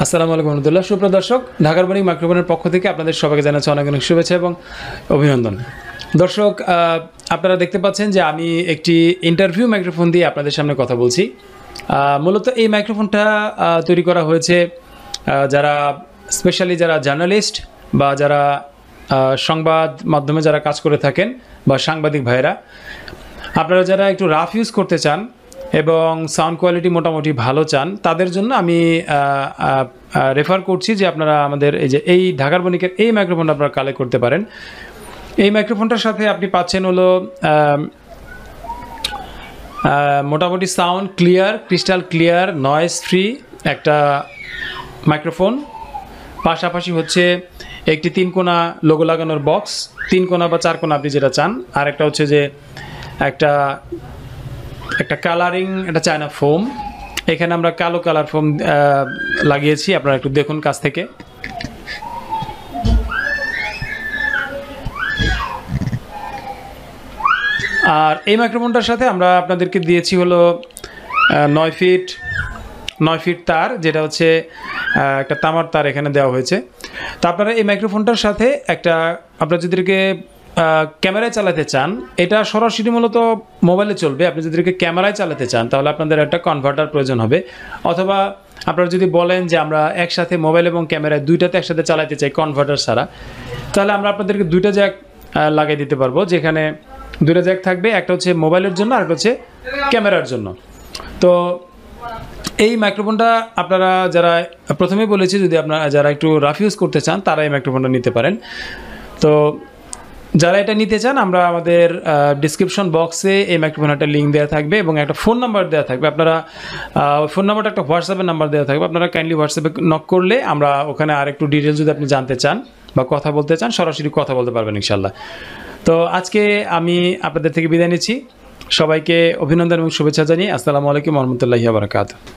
আসসালামু আলাইকুম রহমতুল্লাহ। সুপ্রিয় দর্শক, ঢাকার বাণী মাইক্রোফোনের পক্ষ থেকে আপনাদের সবাইকে জানাচ্ছি অনেক অনেক শুভেচ্ছা এবং অভিনন্দন। দর্শক, আপনারা দেখতে পাচ্ছেন যে আমি একটি ইন্টারভিউ মাইক্রোফোন দিয়ে আপনাদের সামনে কথা বলছি। মূলত এই মাইক্রোফোনটা তৈরি করা হয়েছে যারা স্পেশালি যারা জার্নালিস্ট বা যারা সংবাদ মাধ্যমে যারা কাজ করে থাকেন বা সাংবাদিক ভাইয়েরা, আপনারা যারা একটু রাফ ইউজ করতে চান এবং সাউন্ড কোয়ালিটি মোটামুটি ভালো চান, তাদের জন্য আমি রেফার করছি যে আপনারা আমাদের এই ঢাকার বণিকের এই মাইক্রোফোনটা আপনারা কালেক্ট করতে পারেন। এই মাইক্রোফোনটার সাথে আপনি পাচ্ছেন হলো মোটামুটি sound clear, crystal clear, noise free একটা মাইক্রোফোন। পাশাপাশি হচ্ছে একটি 3 কোণা লোগো লাগানোর বক্স, 3 কোণা বা 4 কোণা আপনি যেটা চান। আর একটা হচ্ছে যে একটা কালারিং, একটা চায়না ফোম। এখানে আমরা কালো কালার ফোম লাগিয়েছি, আপনারা একটু দেখুন কাছ থেকে। আর এই মাইক্রোফোনটার সাথে আমরা আপনাদেরকে দিয়েছি হলো 9 ফিট তার, যেটা হচ্ছে একটা তামার তার এখানে দেওয়া হয়েছে। তো আপনারা এই মাইক্রোফোনটার সাথে আপনারা যাদেরকে ক্যামেরায় চালাতে চান, এটা সরাসরি মূলত মোবাইলে চলবে। আপনি যদি ক্যামেরায় চালাতে চান তাহলে আপনাদের একটা কনভার্টার প্রয়োজন হবে, অথবা আপনারা যদি বলেন যে আমরা একসাথে মোবাইল এবং ক্যামেরায় দুইটাতে একসাথে চালাতে চাই কনভার্টার ছাড়া, তাহলে আমরা আপনাদেরকে 2টা জ্যাক লাগিয়ে দিতে পারবো। যেখানে 2টা জ্যাক থাকবে, একটা হচ্ছে মোবাইলের জন্য আর একটা হচ্ছে ক্যামেরার জন্য। তো এই মাইক্রোফোনটা আপনারা যারা প্রথমেই বলেছি, যদি আপনারা যারা একটু রাফ ইউজ করতে চান তারা এই মাইক্রোফোনটা নিতে পারেন। তো যারা এটা নিতে চান, আমরা আমাদের ডিসক্রিপশন বক্সে এই মাইক্রোফোনটার লিঙ্ক দেওয়া থাকবে এবং একটা ফোন নাম্বার দেওয়া থাকবে। আপনারা ফোন নাম্বারটা একটা হোয়াটসঅ্যাপের নাম্বার দেওয়া থাকবে, আপনারা কাইন্ডলি হোয়াটসঅ্যাপে নক করলে আমরা ওখানে আর একটু ডিটেলস যদি আপনি জানতে চান বা কথা বলতে চান, সরাসরি কথা বলতে পারবেন ইনশাল্লাহ। তো আজকে আমি আপনাদের থেকে বিদায় নিচ্ছি। সবাইকে অভিনন্দন এবং শুভেচ্ছা জানিয়ে আসসালামু আলাইকুম ওয়া রাহমাতুল্লাহি ওয়া বারাকাতুহু।